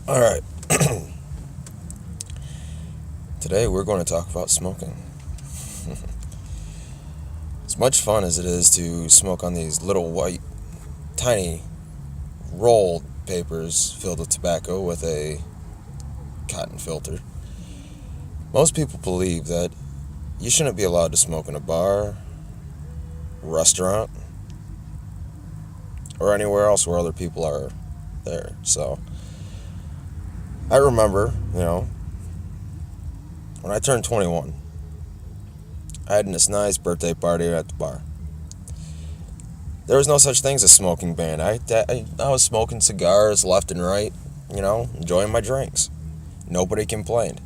Alright, today we're going to talk about smoking. As much fun as it is to smoke on these little white, tiny rolled papers filled with tobacco with a cotton filter, most people believe that you shouldn't be allowed to smoke in a bar, restaurant, or anywhere else where other people are there. So, I remember, when I turned 21, I had this nice birthday party at the bar. There was no such thing as a smoking ban. I was smoking cigars left and right, enjoying my drinks. Nobody complained.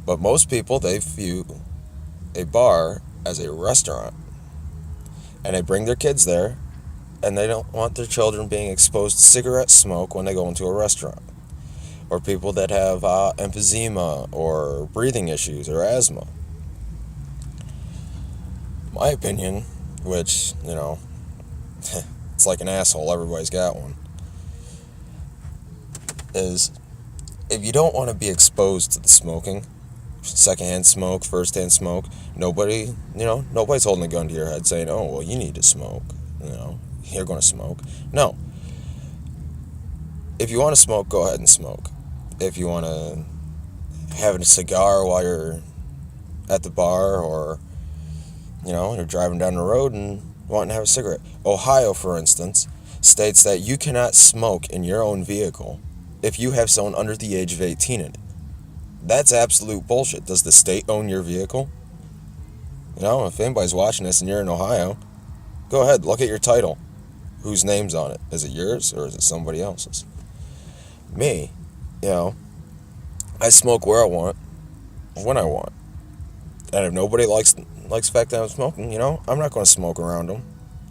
But most people, they view a bar as a restaurant. And they bring their kids there, and they don't want their children being exposed to cigarette smoke when they go into a restaurant. Or people that have emphysema or breathing issues or asthma. My opinion, which, it's like an asshole, everybody's got one, is if you don't want to be exposed to the smoking, secondhand smoke, firsthand smoke, nobody's holding a gun to your head saying, oh, well, you need to smoke, you're going to smoke. No. If you want to smoke, go ahead and smoke. If you want to have a cigar while you're at the bar or, you're driving down the road and wanting to have a cigarette. Ohio, for instance, states that you cannot smoke in your own vehicle if you have someone under the age of 18 in it. That's absolute bullshit. Does the state own your vehicle? If anybody's watching this and you're in Ohio, go ahead, look at your title. Whose name's on it? Is it yours or is it somebody else's? Me, I smoke where I want, when I want. And if nobody likes the fact that I'm smoking, I'm not going to smoke around them.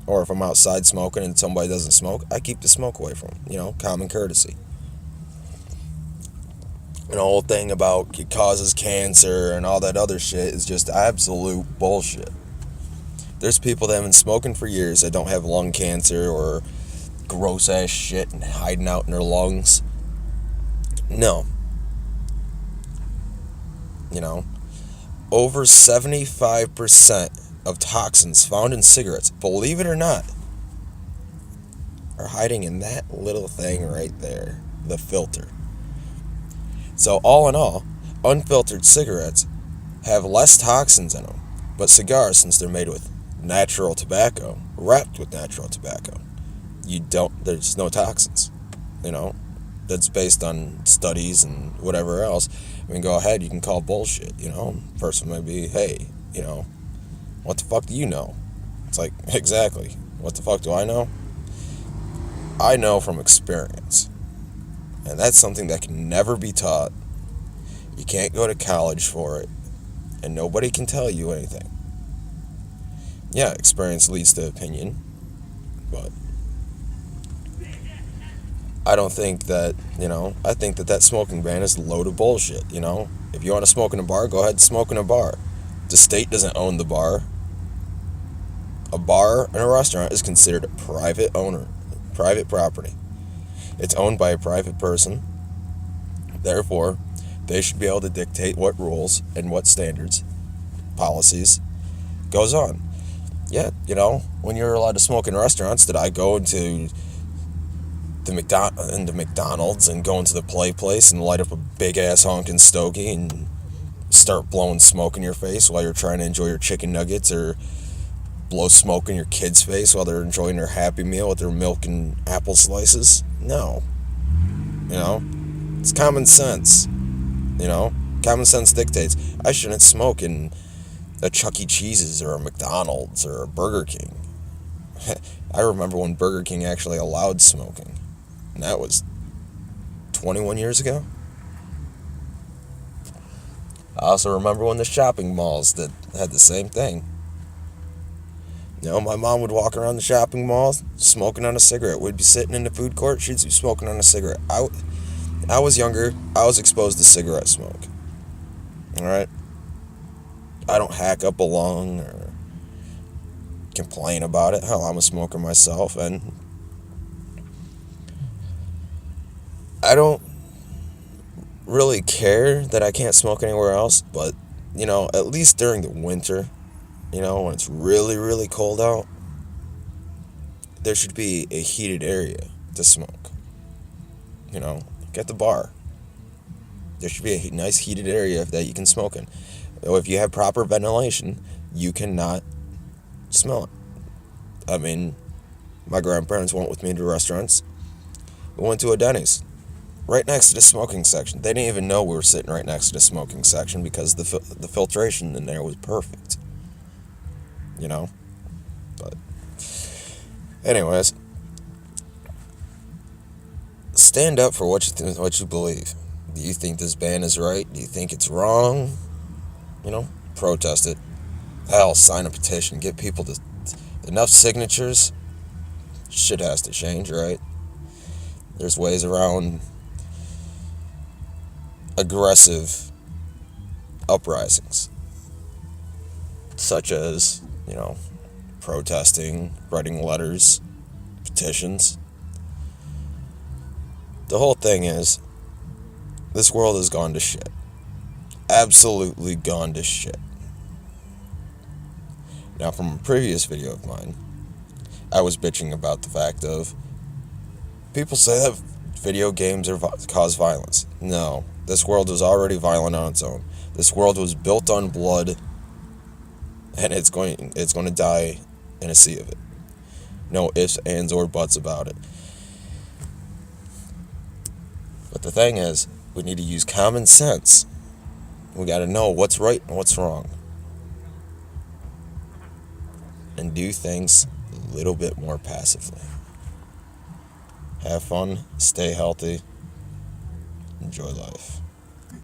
Or if I'm outside smoking and somebody doesn't smoke, I keep the smoke away from them, common courtesy. And the whole thing about it causes cancer and all that other shit is just absolute bullshit. There's people that have been smoking for years that don't have lung cancer or gross ass shit and hiding out in their lungs. No. Over 75% of toxins found in cigarettes, believe it or not, are hiding in that little thing right there, the filter. So all in all, unfiltered cigarettes have less toxins in them, but cigars, since they're made with natural tobacco, wrapped with natural tobacco, there's no toxins, that's based on studies and whatever else. I mean, go ahead, you can call bullshit, person might be, hey, what the fuck do you know? It's like, exactly, what the fuck do I know? I know from experience. And that's something that can never be taught. You can't go to college for it. And nobody can tell you anything. Yeah, experience leads to opinion. But I don't think that, I think that smoking ban is a load of bullshit, If you want to smoke in a bar, go ahead and smoke in a bar. The state doesn't own the bar. A bar and a restaurant is considered a private property. It's owned by a private person. Therefore, they should be able to dictate what rules and what standards, policies, goes on. Yeah, when you're allowed to smoke in restaurants, did I go into McDonald's and go into the play place and light up a big-ass honkin' stogie and start blowing smoke in your face while you're trying to enjoy your chicken nuggets, or blow smoke in your kid's face while they're enjoying their Happy Meal with their milk and apple slices? No. It's common sense. Common sense dictates I shouldn't smoke in a Chuck E. Cheese's or a McDonald's or a Burger King. I remember when Burger King actually allowed smoking. And that was 21 years ago. I also remember when the shopping malls had the same thing. My mom would walk around the shopping mall smoking on a cigarette. We'd be sitting in the food court, she'd be smoking on a cigarette. I was younger, I was exposed to cigarette smoke. Alright? I don't hack up a lung or complain about it. Hell, I'm a smoker myself, and I don't really care that I can't smoke anywhere else, but, at least during the winter, when it's really, really cold out, there should be a heated area to smoke. Like at the bar. There should be a nice heated area that you can smoke in. If you have proper ventilation, you cannot smell it. I mean, my grandparents went with me to restaurants. We went to a Denny's right next to the smoking section. They didn't even know we were sitting right next to the smoking section because the filtration in there was perfect. But anyways, stand up for what you believe. Do you think this ban is right? Do you think it's wrong? Protest it. Hell, sign a petition. Get people to enough signatures. Shit has to change, right? There's ways around aggressive uprisings, such as, protesting, writing letters, petitions. The whole thing is, this world has gone to shit. Absolutely gone to shit. Now, from a previous video of mine, I was bitching about the fact of people say that video games cause violence. No, this world was already violent on its own. This world was built on blood, and it's going to die in a sea of it. No ifs, ands, or buts about it. But the thing is, we need to use common sense. We got to know what's right and what's wrong. And do things a little bit more passively. Have fun, stay healthy, enjoy life.